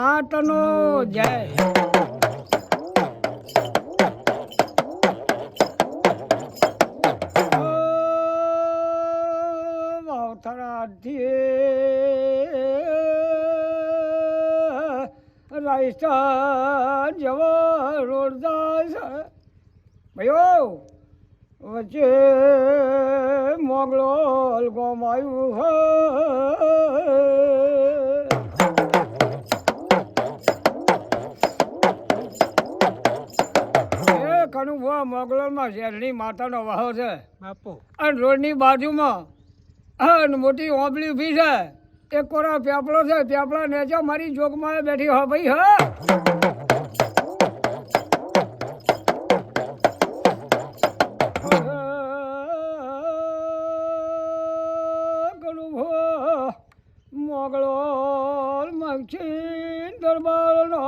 આતનો જય રાજસ્થાન જવા રોડ જાય ભાઈઓ વચ્ચે મોગલો ગોમ આવ્યું હે કનુભા મોગલોમાં શેરણી માતાનો વાહો છે બાપુ અને રોડની બાજુમાં અને મોટી ઓબલી ઊભી છે એક કોરા પેપડો છે પેપડા નેચો મારી જોગમાં બેઠી હો ભાઈ હા મોગલો મક્ષી દરબારનો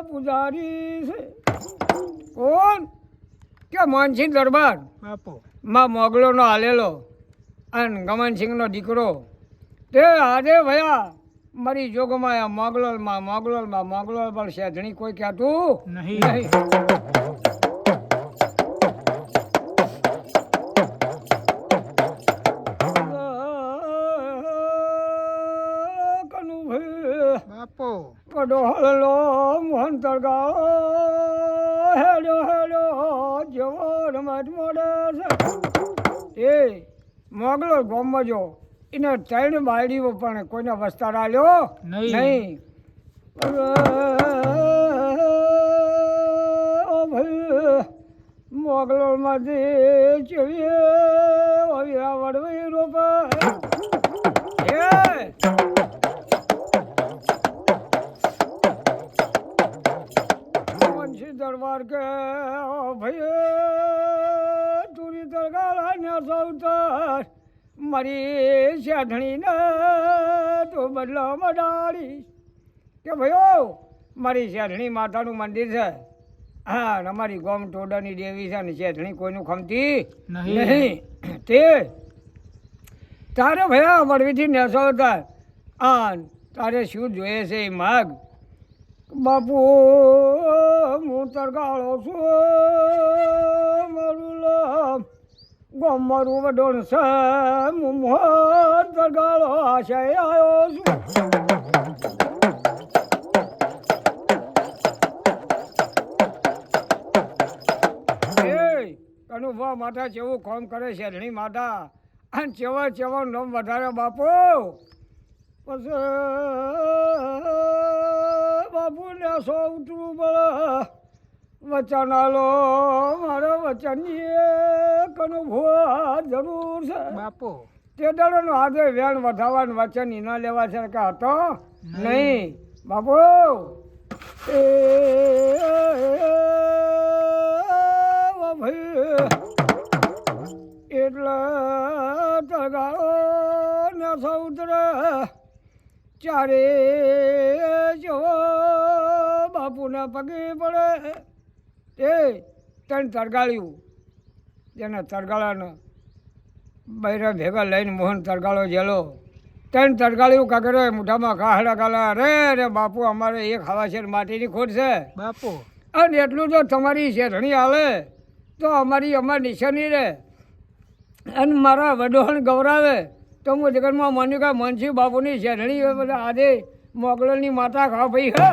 પૂજારી છે કોણ કે માનસિંહ દરબાર બાપુ માં મોગલોનો હાલેલો અને ગમનસિંહનો દીકરો તે આજે ભયા મારી જોગમાં મોગલોલમાં પણ શેઠણી કોઈ કહેતું નહીં બાપો કડો હલો મોહન તરગાઓ હેડો હેડો જેવો રમત મોડે છે એ મોગલો ગોમમાં જો એને ત્રણ બાયડીઓ પણ કોઈને વસ્તાર આલ્યો નહીં ઓ ભાઈ મોગલોમાંથી ચવીએ વડવી રોપે દરબાર કે ભાઈ તુરી તરગાળા સૌતર મારી શેઠણીને તું બદલામાં ડાળી કે ભાઈઓ મારી શેઠણી માતાનું મંદિર છે હા અમારી ગોમ ટોડાની દેવી છે ને શેઠણી કોઈનું ખમતી નહીં તે તારે ભયા વડવીથી નેસો હતા આન તારે શું જોઈએ છે એ માગ બાપુ હું તરગાળો છું મારું લામ ગોમ મારું વડોણ છે હું મોહન તરગાળો આશય આવ્યો છું અનુભવ માતા કેવું કામ કરે છે શેઠણી માતા અને ચેવા નોમ વધારે બાપુ પછી બાપુને સો ઉતરવું પડે વચન આલો મારો વચનની એક અનુભવ જરૂર છે બાપુ તે દાડાનો આજે વેણ વધારવાનું વચન ન લેવા છે કે હતો નહીં બાપુ એ ભાઈ એટલે તગાળો ને સૌતરે ચારે જો બાપુના પગે પડે એ ત્રણ તરગાળ્યું જેને તરગાળાને બૈરા ભેગા લઈને મોહન તરગાળો જેલો ત્રણ તરગાળ્યું કાગરો મોઢામાં કાહડા ગાલા રે બાપુ અમારે એ ખાવા છે માટીની ખોટ છે બાપુ અને એટલું જો તમારી શેઠણી હાલે તો અમારી નિશાની રહે અને મારા વડોણ ગૌરાવે તો હું જગતમાં માન્યું કે મનસી બાપુની શેઠણી બધા આજે મોગલોની માતા ખા ભાઈ હે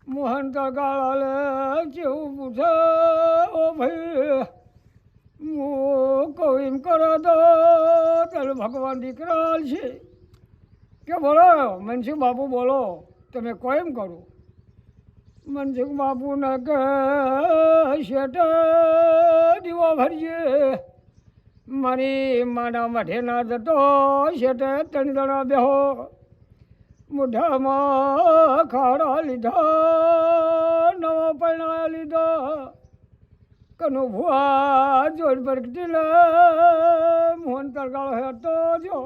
મોહન તરગાળા કેવું પૂછે ઓ ભાઈ હું કહું એમ કરો તો ચાલો ભગવાન દીકરા છે કે બોલો મનસુખ બાપુ બોલો તમે કહો એમ કરો મનસુખ બાપુને કે શેઠ દીવો ભરજે મારી માના મઠે ના જતો શેઠે ત્રણ જણા બેહો મોઢામાં ખાડા લીધા નવા પૈણા લીધા કનો ભુવા જોડ પ્રગટીલે મોહન તરગાળો હતો જો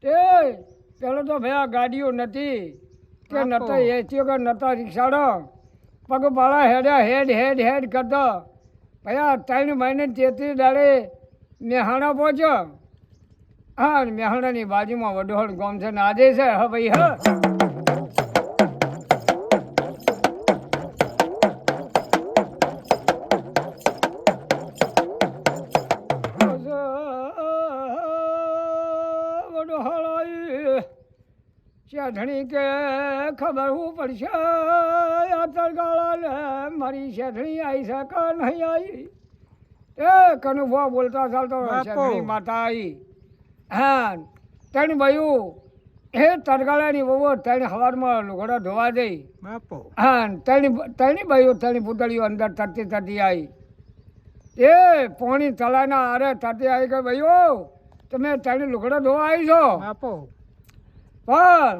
તે પેલો તો ભાઈ આ ગાડીઓ નથી કે નતા એસીઓ કે નતા રિક્ષાડો પગપાળા હેડ્યા હેડ હેડ હેડ કરતો ભાઈ આ 3 મહિને 33 દાડે મેહાણા પહોંચ્યો. હા મેહાણાની બાજુમાં વડોહળ ગામ છે ને આજે છે હા ભાઈ હા. શેઠણી કે ખબર હું પડશે આ તરગાળાને મારી શેઠણી આવી છે કે નહીં આવી. એ કનુભા બોલતા ચાલતો શેઠણી માતા આવી. હા 3 ભાઈઓ એ તરગાળાની વહુ 3 સવારમાં લુગડા ધોવા દઈ. હા 3 ભાઈઓ 3 પૂતળીઓ અંદર તરતી આવી. એ પોણી તલાના આરે તરતી આવી કે ભાઈઓ તમે 3 લુગડા ધોવા આવી છો. પણ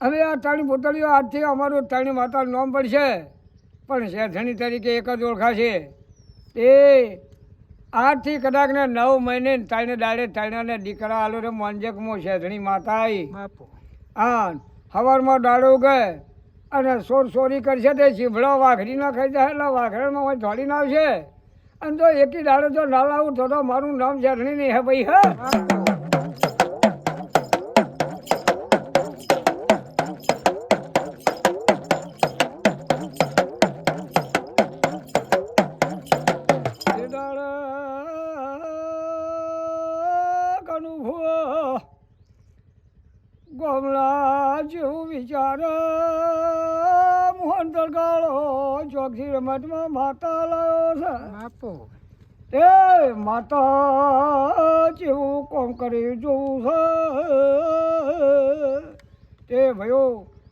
હવે આ 3 પૂતળીઓ આજથી અમારું 3 માતાનું નામ પડશે પણ શેઠણી તરીકે એક જ ઓળખાશે. એ આજથી કદાચ ને 9 મહિને 3 દાડે 3ને દીકરા આલો રે મોંજકમાં શેઠણી માતા આવી. હા સવારમાં દાડો ઉગે અને સોરી કરશે તે ચીભડા વાઘરી ના ખાઈ જાય એટલે વાઘરણમાં હોય ધોડીને આવશે અને જો એકી દાડો જો ના લાવું તો મારું નામ શેઠણી નહીં હે ભાઈ હા. ગમલા જેવું વિચાર મોહન તરગાળો ચોકસી રમતમાં માતા લાવ્યો છે. એ માતા જેવું કોમ કરી જોવું છે. તે ભાઈઓ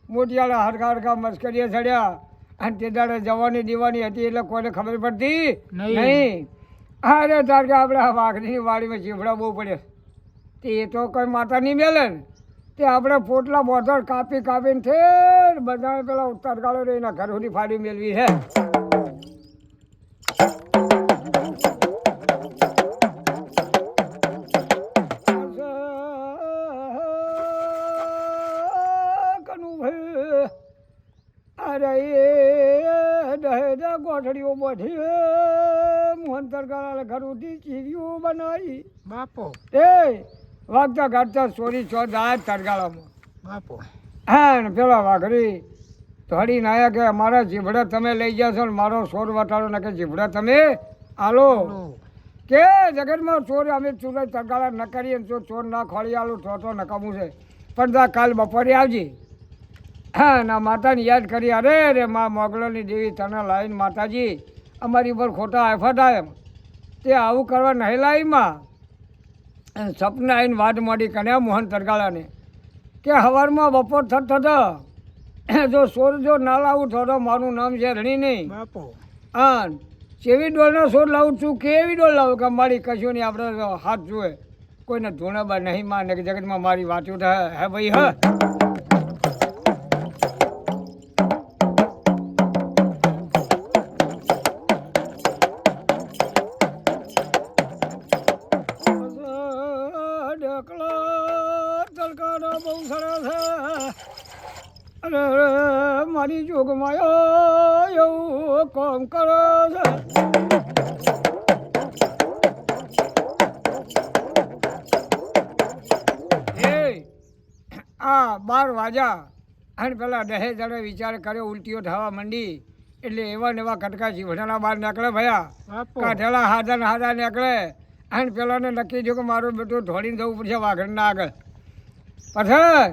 મોટિયાળા હરખા હરખા મસ્કરીએ ચડ્યા અને તે દાડે જવાની દીવાની હતી એટલે કોઈને ખબર પડતી નહીં. અરે તાર કે આપણે આ વાઘની વાડીમાં ચીભડા બહુ પડે તે એ તો કોઈ માતા નહીં મેલે ને તે આપણે પોટલા બોધર કાપી કાપીને ઠેર બધા પેલા ઉત્તર ગાળો એના ઘર સુધી ફાડી મેળવી છે. અરે એ દહે ગોઠડીઓ બધી મોહન તરગાળા ઘર સુધી ચીરીઓ બનાવી એ વાગતા ગાડતા ચોરી ચોદા તરગાળામાં હા ને પેલા વાઘરી ધોડીને આવ્યા કે મારા જીભડા તમે લઈ જશો ને મારો ચોર વટાડો ને કે જીભડા તમે આલો કે જગતમાં ચોર અમે ચોર તરગાળા ન કરીએ તો ચોર ના ખોળી આલું તો નકામું છે પણ કાલ બપોરે આવજે. હા ના માતાને યાદ કરી અરે રે મા મોગલોની દેવી તને લાવીને માતાજી અમારી ઉપર ખોટા એફર્ટ આવે તે આવું કરવા નહીં લાવીમાં સપના આવીને વાત મોડી કર્યા મોહન તરગાળાને કે સવારમાં બપોર થતો જો સોર જો ના લાવું તો મારું નામ છે રણી નહીં. હા કેવી ડોલનો સોર લાવું છું કેવી ડોલ લાવું કે મારી કશું નહીં આપણે હાથ જુએ કોઈને ધૂણાબા નહીં માં ને જગતમાં મારી વાંચું થાય હે ભાઈ હા. બહુ સરસ અરે મારી જોગમાં એવું કામ કરે છે. આ 12 વાગ્યા અને પેલા 10 જણે વિચાર કર્યો ઉલટીઓ થવા માંડી એટલે એવા નેવા કટકા જીવડાના બહાર નીકળે ભયા કાઢેલા હાથા નીકળે અને પેલાને નક્કી થયું કે મારું બધું ધોડીને જવું પડશે વાઘરના આગળ. પછી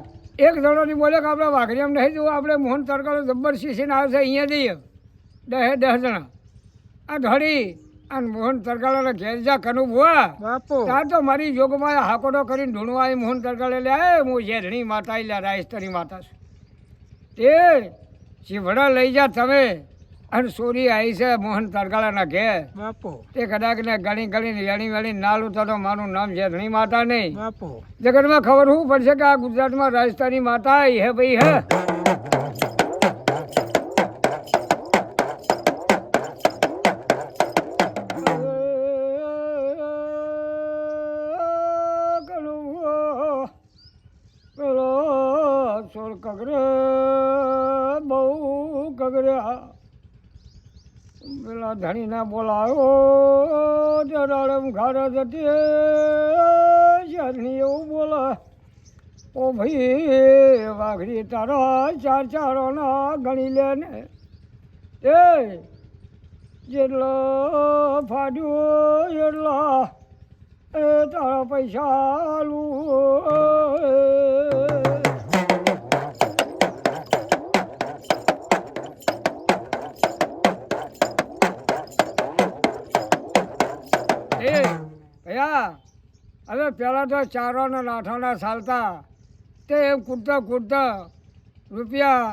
એક જણોની બોલે કે આપણે વાઘરી એમ નહીં જવું આપણે મોહન તરગાળો જબ્બર શીશીને આવે છે અહીંયા જઈએ 10 જણા આ ધોડી અને મોહન તરગાળાને ઘેર જા કનું ભુવા ત્યાં તો મારી જોગમાં હાકોડો કરીને ઢૂંઢવા આવી મોહન તરગાળે લે હું ઝેરણી માતા લે રાજસ્થાની માતા છું તે શીભડા લઈ જા તમે અને સોરી આવી છે મોહન તરગાળાના ઘેર તે કદાચ ને ગણી વેણી વેણી ના લૂતો તો મારું નામ છે ધણી માતા નહીં. જગતમાં ખબર શું પડશે કે આ ગુજરાતમાં રાજસ્થાની માતા આવી હે ભાઈ હે. બોલ કગરે બહુ કગર્યા પેલા ધણીને બોલાયો ત્યારે ઘરે જતી શરની એવું બોલે ઓ ભાઈ વાઘરી તારા ચાર ચારોના ગણી લે ને એ જેટલો ફાડ્યું એટલા એ તારા પૈસા આલું એ ભૈયા હવે પહેલાં તો ચારોના લાઠાના ચાલતા તે એમ કૂદતા કૂદતા રૂપિયા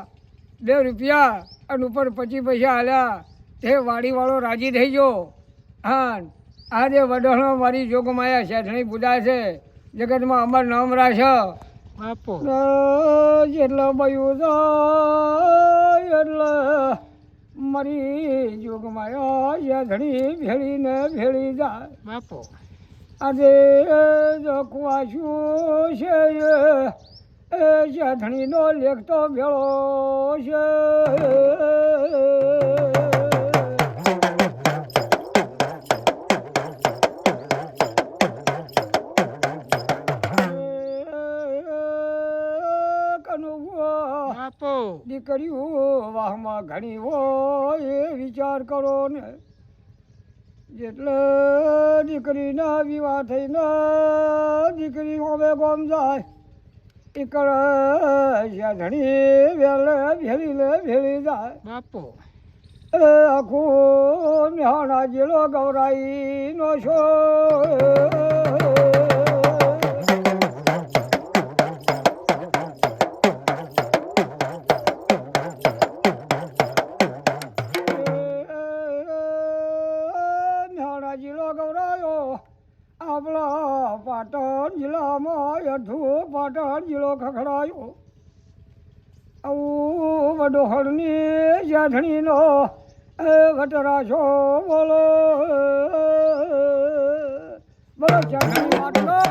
2 રૂપિયા અને ઉપર 25 પૈસા હાલ્યા તે વાડીવાળો રાજી થઈ ગયો હા આજે વડોળો મારી જોગમાયા શેઠણી બુદા છે જગતમાં અમર નામ રાશે બાપુ જેટલો બયું જાય એટલે મારી જોગમાયા શેઠણી ભેળીને ભેળી જાય બાપુ આજે જોખવાશું છે એ શેઠણીનો લેખ તો ભેળો છે દીકરીઓ વાહમાં ઘણી હોય એ વિચાર કરો ને જેટલે દીકરીના વિવાહ થઈને દીકરી હવે ગોમ જાય એ કરે ઘણી વેલે ભેળી જાય બાપુ એ આખું નિહાણા જેલો ગૌરાઈ નો છો આપણા પાટણ જિલ્લામાં અઠું પાટણ જિલ્લો ખખડાયો આવું વડોહળની શેઠણીનો એ વટરા છો બોલો બોલો શેઠણી માટલો